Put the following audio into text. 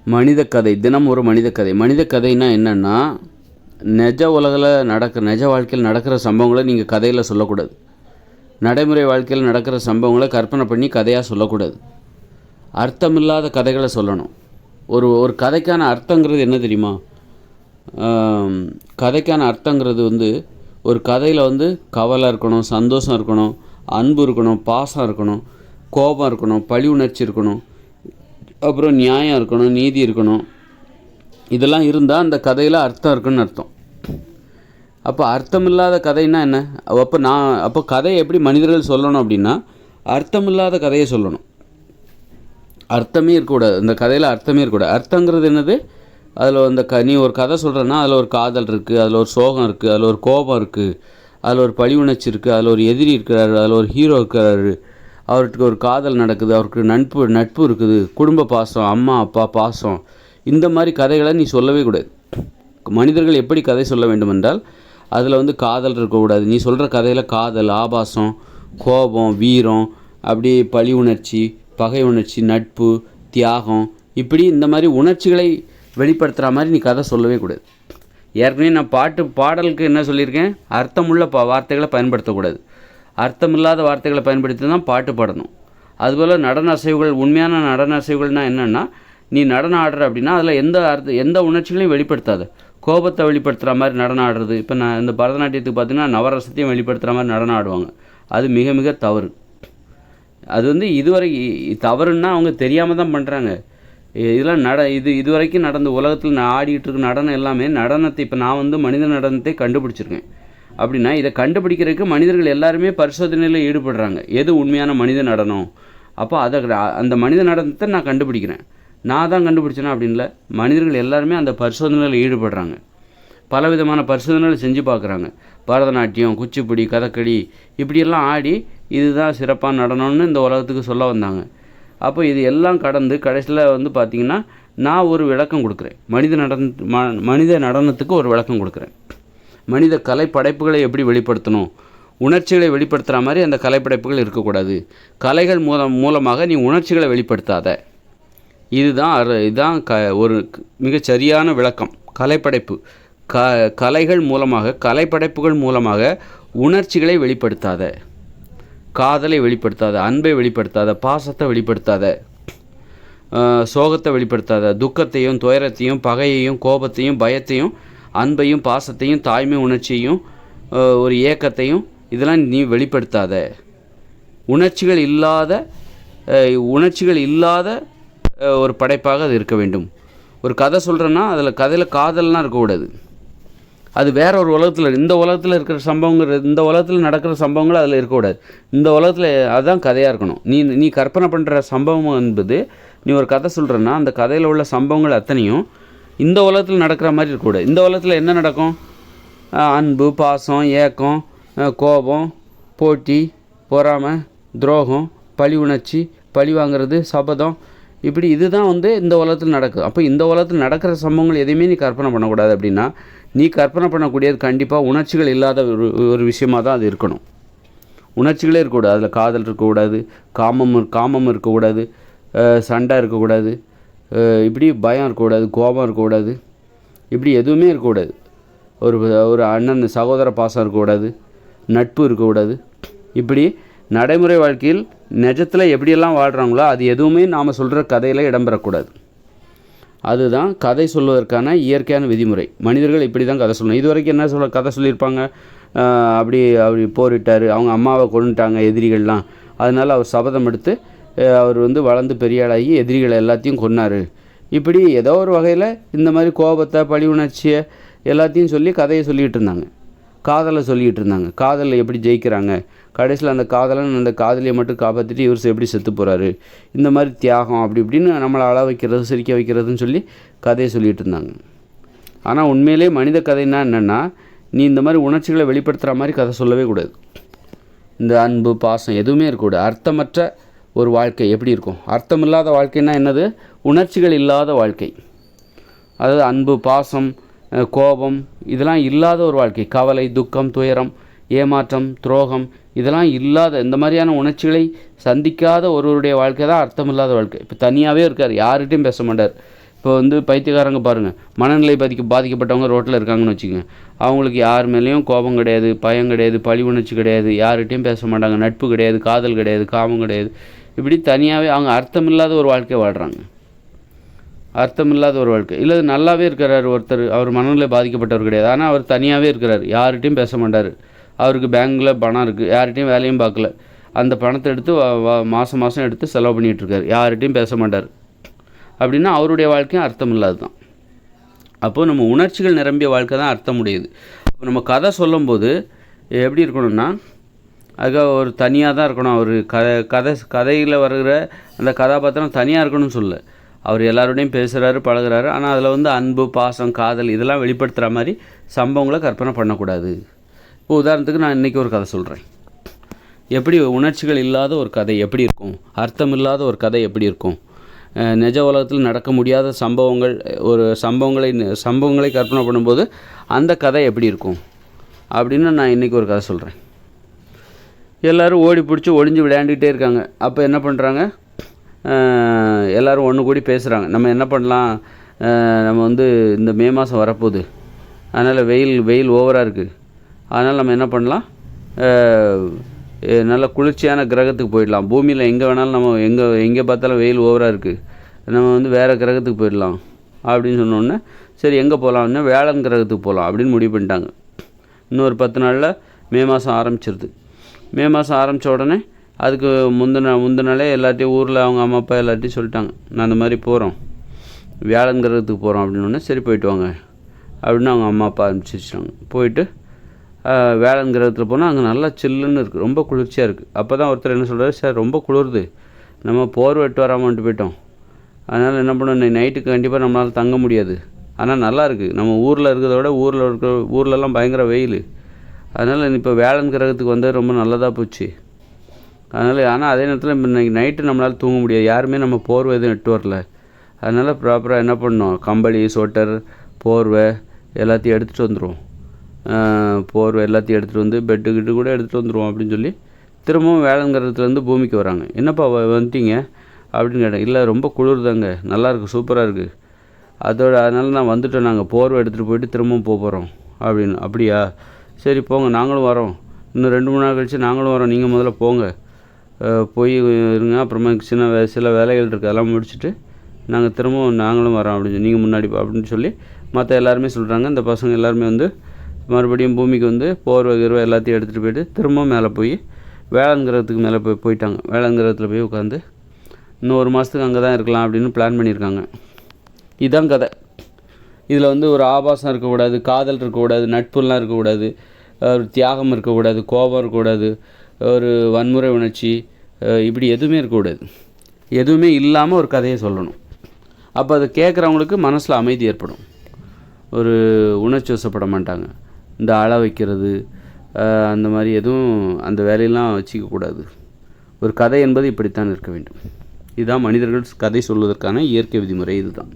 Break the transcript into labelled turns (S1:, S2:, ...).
S1: மனித கதை, தினம் ஒரு மனித கதை. மனித கதைன்னா என்னென்னா, நிஜ வாழ்க்கையில் நடக்கிற சம்பவங்களை நீங்கள் கதையில் சொல்லக்கூடாது. நடைமுறை வாழ்க்கையில் நடக்கிற சம்பவங்களை கற்பனை பண்ணி கதையாக சொல்லக்கூடாது. அர்த்தமில்லாத கதைகளை சொல்லணும். ஒரு கதைக்கான அர்த்தங்கிறது என்ன தெரியுமா? கதைக்கான அர்த்தங்கிறது ஒரு கதையில் கவலை இருக்கணும், சந்தோஷம் இருக்கணும், அன்பு இருக்கணும், பாசம் இருக்கணும், கோபம் இருக்கணும், பழி உணர்ச்சி இருக்கணும், அப்புறம் நியாயம் இருக்கணும், நீதி இருக்கணும். இதெல்லாம் இருந்தால் அந்த கதையில் அர்த்தம் இருக்குன்னு அர்த்தம். அப்போ அர்த்தமில்லாத கதைன்னா என்ன? அப்போ கதையை எப்படி மனிதர்கள் சொல்லணும் அப்படின்னா, அர்த்தமில்லாத கதையை சொல்லணும். அர்த்தமே இருக்கக்கூடாது, இந்த கதையில் அர்த்தமே இருக்கக்கூடாது. அர்த்தங்கிறது என்னது? அதில் நீ ஒரு கதை சொல்கிறேன்னா அதில் ஒரு காதல் இருக்குது, அதில் ஒரு சோகம் இருக்குது, அதில் ஒரு கோபம் இருக்குது, அதில் ஒரு பழி உணர்ச்சி இருக்குது, அதில் ஒரு எதிரி இருக்கிறாரு, அதில் ஒரு ஹீரோ இருக்கிறாரு, அவருக்கு ஒரு காதல் நடக்குது, அவருக்கு நட்பு இருக்குது, குடும்ப பாசம், அம்மா அப்பா பாசம். இந்த மாதிரி கதைகளை நீ சொல்லவே கூடாது. மனிதர்கள் எப்படி கதை சொல்ல வேண்டும் என்றால், அதில் காதல் இருக்கக்கூடாது. நீ சொல்கிற கதையில் காதல், ஆபாசம், கோபம், வீரம், அப்படி பழி உணர்ச்சி, பகை உணர்ச்சி, நட்பு, தியாகம், இப்படி இந்த மாதிரி உணர்ச்சிகளை வெளிப்படுத்துகிற மாதிரி நீ கதை சொல்லவே கூடாது. ஏற்கனவே நான் பாடலுக்கு என்ன சொல்லியிருக்கேன்? அர்த்தமுள்ள வார்த்தைகளை பயன்படுத்தக்கூடாது. அர்த்தமில்லாத வார்த்தைகளை பயன்படுத்தி தான் பாட்டு பாடணும். அதுபோல் நடன அசைவுகள், உண்மையான நடன அசைவுகள்னால் என்னென்னா, நீ நடனம் ஆடுற அப்படின்னா அதில் எந்த உணர்ச்சிகளையும் வெளிப்படுத்தாத. கோபத்தை வெளிப்படுத்துகிற மாதிரி நடனம் ஆடுறது. இப்போ நான் இந்த பரதநாட்டியத்துக்கு பார்த்தீங்கன்னா நவரசத்தையும் வெளிப்படுத்துகிற மாதிரி நடனம் ஆடுவாங்க. அது மிக மிக தவறு. அது இதுவரை தவறுன்னா அவங்க தெரியாமல் தான் பண்ணுறாங்க. இதெல்லாம் இதுவரைக்கும் நடந்த உலகத்தில் நான் ஆடிக்கிட்டு இருக்க நடனம் எல்லாமே நடனத்தை, இப்போ நான் மனித நடனத்தை கண்டுபிடிச்சிருக்கேன். அப்படின்னா இதை கண்டுபிடிக்கிறதுக்கு மனிதர்கள் எல்லாருமே பரிசோதனையில் ஈடுபடுறாங்க. எது உண்மையான மனித நடனம்? அப்போ அந்த மனித நடனத்தை நான் கண்டுபிடிக்கிறேன். நான் தான் கண்டுபிடிச்சேனா அப்படின்ல, மனிதர்கள் எல்லாருமே அந்த பரிசோதனையில் ஈடுபடுறாங்க. பலவிதமான பரிசோதனைகள் செஞ்சு பார்க்குறாங்க. பரதநாட்டியம், குச்சிப்புடி, கதகளி, இப்படியெல்லாம் ஆடி இதுதான் சிறப்பான நடனம்னு இந்த உலகத்துக்கு சொல்ல வந்தாங்க. அப்போ இது எல்லாம் கடந்து கடைசியில் பார்த்திங்கன்னா நான் ஒரு விளக்கம் கொடுக்குறேன். மனித நடனத்துக்கு ஒரு விளக்கம் கொடுக்குறேன். மனித கலைப்படைப்புகளை எப்படி வெளிப்படுத்தணும், உணர்ச்சிகளை வெளிப்படுத்துகிற மாதிரி அந்த கலைப்படைப்புகள் இருக்கக்கூடாது. கலைகள் மூலமாக நீ உணர்ச்சிகளை வெளிப்படுத்தாத. இதுதான் ஒரு மிகச்சரியான விளக்கம். கலைப்படைப்பு, கலைகள் மூலமாக, கலைப்படைப்புகள் மூலமாக உணர்ச்சிகளை வெளிப்படுத்தாத, காதலை வெளிப்படுத்தாத, அன்பை வெளிப்படுத்தாத, பாசத்தை வெளிப்படுத்தாத, சோகத்தை வெளிப்படுத்தாத, துக்கத்தையும் துயரத்தையும் பகையையும் கோபத்தையும் பயத்தையும் அன்பையும் பாசத்தையும் தாய்மை உணர்ச்சியையும் ஒரு ஏக்கத்தையும் இதெல்லாம் நீ வெளிப்படுத்தாத. உணர்ச்சிகள் இல்லாத ஒரு படைப்பாக அது இருக்க வேண்டும். ஒரு கதை சொல்கிறேன்னா கதையில் காதல்லாம் இருக்கக்கூடாது. அது வேற ஒரு உலகத்தில், இந்த உலகத்தில் இருக்கிற சம்பவங்கிறது, இந்த உலகத்தில் நடக்கிற சம்பவங்கள் அதில் இருக்கக்கூடாது. இந்த உலகத்தில் அதுதான் கதையாக இருக்கணும். நீ கற்பனை பண்ணுற சம்பவம் என்பது, நீ ஒரு கதை சொல்கிறேன்னா அந்த கதையில் உள்ள சம்பவங்கள் அத்தனையும் இந்த உலகத்தில் நடக்கிற மாதிரி இருக்கக்கூடாது. இந்த உலகத்தில் என்ன நடக்கும்? அன்பு, பாசம், ஏக்கம், கோபம், போட்டி, பொறாமை, துரோகம், பழி உணர்ச்சி, பழி வாங்கிறது, சபதம், இப்படி இதுதான் இந்த உலகத்தில் நடக்குது. அப்போ இந்த உலகத்தில் நடக்கிற சம்பவங்கள் எதையுமே நீ கற்பனை பண்ணக்கூடாது. அப்படின்னா நீ கற்பனை பண்ணக்கூடியது கண்டிப்பாக உணர்ச்சிகள் இல்லாத ஒரு விஷயமாக தான் அது இருக்கணும். உணர்ச்சிகளே இருக்கக்கூடாது. அதில் காதல் இருக்கக்கூடாது, காமம் இருக்கக்கூடாது, சண்டை இருக்கக்கூடாது, இப்படி பயம் இருக்கக்கூடாது, கோபம் இருக்கக்கூடாது, இப்படி எதுவுமே இருக்கக்கூடாது. ஒரு அண்ணன் சகோதர பாசம் இருக்கக்கூடாது, நட்பு இருக்கக்கூடாது. இப்படி நடைமுறை வாழ்க்கையில் நிஜத்தில் எப்படியெல்லாம் வாழ்கிறாங்களோ அது எதுவுமே நாம் சொல்கிற கதையில் இடம்பெறக்கூடாது. அதுதான் கதை சொல்வதற்கான இயற்கையான விதிமுறை. மனிதர்கள் இப்படி தான் கதை சொல்லணும். இது வரைக்கும் என்ன கதை சொல்லியிருப்பாங்க? அப்படி போரிட்டார், அவங்க அம்மாவை கொண்டுட்டாங்க எதிரிகள்லாம், அதனால் அவர் சபதம் எடுத்து அவர் வளர்ந்து பெரிய ஆளாகி எதிரிகளை எல்லாத்தையும் கொன்னார். இப்படி ஏதோ ஒரு வகையில் இந்த மாதிரி கோபத்தை, பழி உணர்ச்சியை எல்லாத்தையும் சொல்லி கதையை சொல்லிகிட்டு இருந்தாங்க. காதலை சொல்லிகிட்டு இருந்தாங்க. காதலில் எப்படி ஜெயிக்கிறாங்க, கடைசியில் அந்த காதலன் அந்த காதலியை மட்டும் காப்பாற்றிட்டு இவர் எப்படி செத்து போகிறாரு, இந்த மாதிரி தியாகம், அப்படி இப்படின்னு நம்மளை அழ வைக்கிறது, சிரிக்க வைக்கிறதுன்னு சொல்லி கதையை சொல்லிகிட்டு இருந்தாங்க. ஆனால் உண்மையிலே மனித கதைன்னா என்னென்னா, நீ இந்த மாதிரி உணர்ச்சிகளை வெளிப்படுத்துகிற மாதிரி கதை சொல்லவே கூடாது. இந்த அன்பு, பாசம் எதுவுமே இருக்கக்கூடாது. அர்த்தமற்ற ஒரு வாழ்க்கை எப்படி இருக்கும்? அர்த்தமில்லாத வாழ்க்கைன்னா என்னது? உணர்ச்சிகள் இல்லாத வாழ்க்கை. அதாவது அன்பு, பாசம், கோபம் இதெல்லாம் இல்லாத ஒரு வாழ்க்கை. கவலை, துக்கம், துயரம், ஏமாற்றம், துரோகம் இதெல்லாம் இல்லாத, இந்த மாதிரியான உணர்ச்சிகளை சந்திக்காத ஒருவருடைய வாழ்க்கை தான் அர்த்தமில்லாத வாழ்க்கை. இப்போ தனியாகவே இருக்கார், யார்கிட்டையும் பேச மாட்டார், இப்போ வந்து பைத்தியக்காரங்க பாருங்கள், மனநிலை பாதிக்கப்பட்டவங்க ரோட்டில் இருக்காங்கன்னு வச்சுக்கோங்க. அவங்களுக்கு யார் மேலேயும் கோபம் கிடையாது, பயம் கிடையாது, பழி உணர்ச்சி கிடையாது, யார்கிட்டையும் பேச மாட்டாங்க, நட்பு கிடையாது, காதல் கிடையாது, காமம் கிடையாது. இப்படி தனியாகவே அவங்க அர்த்தமில்லாத ஒரு வாழ்க்கை வாழ்கிறாங்க. அர்த்தமில்லாத ஒரு வாழ்க்கை. இல்லை நல்லாவே இருக்கிறார் ஒருத்தர், அவர் மனநிலை பாதிக்கப்பட்டவர் கிடையாது, ஆனால் அவர் தனியாகவே இருக்கிறார், யார்கிட்டையும் பேச மாட்டார். அவருக்கு பேங்கில் பணம் இருக்குது, யார்கிட்டையும் வேலையும் பார்க்கல, அந்த பணத்தை எடுத்து மாதம் மாதம் எடுத்து செலவு பண்ணிகிட்ருக்கார், யார்கிட்டையும் பேச மாட்டார். அப்படின்னா அவருடைய வாழ்க்கையும் அர்த்தம் இல்லாது தான். அப்போது நம்ம உணர்ச்சிகள் நிரம்பிய வாழ்க்கை தான் அர்த்தம் உடையது. அப்போ நம்ம கதை சொல்லும்போது எப்படி இருக்கணும்னா, அதுக்காக ஒரு தனியாக தான் இருக்கணும். அவர் கதையில் வருகிற அந்த கதாபாத்திரம் தனியாக இருக்கணும்னு சொல்ல, அவர் எல்லாரோடையும் பேசுகிறாரு, பழகுறாரு. ஆனால் அதில் வந்து அன்பு, பாசம், காதல் இதெல்லாம் வெளிப்படுத்துகிற மாதிரி சம்பவங்களை கற்பனை பண்ணக்கூடாது. இப்போ உதாரணத்துக்கு நான் இன்றைக்கி ஒரு கதை சொல்கிறேன். எப்படி உணர்ச்சிகள் இல்லாத ஒரு கதை எப்படி இருக்கும், அர்த்தம் இல்லாத ஒரு கதை எப்படி இருக்கும், நிஜ உலகத்தில் நடக்க முடியாத சம்பவங்களை கற்பனை பண்ணும்போது அந்த கதை எப்படி இருக்கும் அப்படின்னு நான் இன்றைக்கி ஒரு கதை சொல்கிறேன். எல்லோரும் ஓடி பிடிச்சி ஒளிஞ்சு விளையாண்டுக்கிட்டே இருக்காங்க. அப்போ என்ன பண்ணுறாங்க, எல்லோரும் ஒன்று கூடி பேசுகிறாங்க. நம்ம என்ன பண்ணலாம், நம்ம வந்து இந்த மே மாதம் வரப்போகுது, அதனால் வெயில் ஓவராக இருக்குது, அதனால் நம்ம என்ன பண்ணலாம், நல்ல குளிர்ச்சியான கிரகத்துக்கு போயிடலாம். பூமியில் எங்கே வேணாலும் நம்ம எங்கே பார்த்தாலும் வெயில் ஓவராக இருக்குது, நம்ம வந்து வேறு கிரகத்துக்கு போயிடலாம் அப்படின்னு சொன்னோன்னே, சரி எங்கே போகலாம்னா வேளாண் கிரகத்துக்கு போகலாம் அப்படின்னு முடிவு பண்ணிட்டாங்க. இன்னொரு 10 நாளில் மே மாதம் ஆரம்பிச்சிருது. மே மாதம் ஆரம்பித்த உடனே அதுக்கு முந்தின நாளே எல்லாத்தையும் ஊரில் அவங்க அம்மா அப்பா எல்லாத்தையும் சொல்லிட்டாங்க, நான் அந்த மாதிரி போகிறோம், வேளாண் கிரகத்துக்கு போகிறோம் அப்படின்னோடனே சரி போயிட்டு வாங்க அப்படின்னு அவங்க அம்மா அப்பா அனுப்பிச்சிட்டாங்க. போயிட்டு வேளாண் கிரகத்தில் போனால் அங்கே நல்லா சில்லுன்னு இருக்குது, ரொம்ப குளிர்ச்சியாக இருக்குது. அப்போ தான் ஒருத்தர் என்ன சொல்கிறார், சார் ரொம்ப குளிருது, நம்ம போர்வை எட்டு வராமன்ட்டு போயிட்டோம், அதனால் என்ன பண்ணணும், நைட்டுக்கு கண்டிப்பாக நம்மளால் தங்க முடியாது, ஆனால் நல்லா இருக்குது, நம்ம ஊரில் இருக்கிறத விட ஊர்லெலாம் பயங்கர வெயில், அதனால் இப்போ வேளாண் கிரகத்துக்கு வந்தால் ரொம்ப நல்லதாக போச்சு. ஆனால் அதே நேரத்தில் இப்போ இன்றைக்கி நைட்டு நம்மளால் தூங்க முடியாது, யாருமே நம்ம போர்வை எதுவும் எட்டு வரல, அதனால் ப்ராப்பராக என்ன பண்ணோம், கம்பளி, ஸ்வெட்டர், போர்வை எல்லாத்தையும் எடுத்துகிட்டு வந்துடுவோம், போர்வை எல்லாத்தையும் எடுத்துகிட்டு வந்து பெட்டுக்கிட்டு கூட எடுத்துகிட்டு வந்துடுவோம் அப்படின்னு சொல்லி திரும்பவும் வேளாண் கிரகத்துலேருந்து பூமிக்கு வராங்க. என்னப்பா வந்துட்டீங்க அப்படின்னு கேட்டேன். இல்லை ரொம்ப குளிர்தாங்க, நல்லாயிருக்கு, சூப்பராக இருக்குது, அதனால் நான் வந்துட்டோம், நாங்கள் போர்வை எடுத்துகிட்டு போயிட்டு திரும்பவும் போகிறோம் அப்படின்னு. அப்படியா, சரி போங்க, நாங்களும் வரோம், இன்னும் 2-3 நாள் கழிச்சு நாங்களும் வரோம், நீங்கள் முதல்ல போங்க, போய் இருங்க, அப்புறமா சில வேலைகள் இருக்குது, அதெல்லாம் முடிச்சுட்டு நாங்கள் திரும்பவும் நாங்களும் வரோம் அப்படின்னு நீங்கள் முன்னாடி அப்படின்னு சொல்லி மற்ற எல்லாருமே சொல்கிறாங்க. இந்த பசங்க எல்லாருமே வந்து மறுபடியும் பூமிக்கு வந்து போர்வை எல்லாத்தையும் எடுத்துகிட்டு போயிட்டு திரும்பவும் மேலே போய் வேளாண் கிரகத்துக்கு மேலே போயிட்டாங்க. வேளாண் கிரகத்தில் போய் உட்காந்து இன்னும் 1 மாதத்துக்கு அங்கே தான் இருக்கலாம் அப்படின்னு பிளான் பண்ணியிருக்காங்க. இதுதான் கதை. இதில் வந்து ஒரு ஆபாசம் இருக்கக்கூடாது, காதல் இருக்கக்கூடாது, நட்புலாம் இருக்கக்கூடாது, ஒரு தியாகம் இருக்கக்கூடாது, கோபம் இருக்கக்கூடாது, ஒரு வன்முறை உணர்ச்சி இப்படி எதுவுமே இருக்கக்கூடாது. எதுவுமே இல்லாமல் ஒரு கதையை சொல்லணும். அப்போ அதை கேட்குறவங்களுக்கு மனசில் அமைதி ஏற்படும், ஒரு உணர்ச்சி வசப்பட மாட்டாங்க. இந்த அழ வைக்கிறது அந்த மாதிரி எதுவும் அந்த வேலையெல்லாம் வச்சிக்கக்கூடாது. ஒரு கதை என்பது இப்படித்தான் இருக்க வேண்டும். இதுதான் மனிதர்கள் கதை சொல்வதற்கான இயற்கை விதிமுறை. இதுதான்.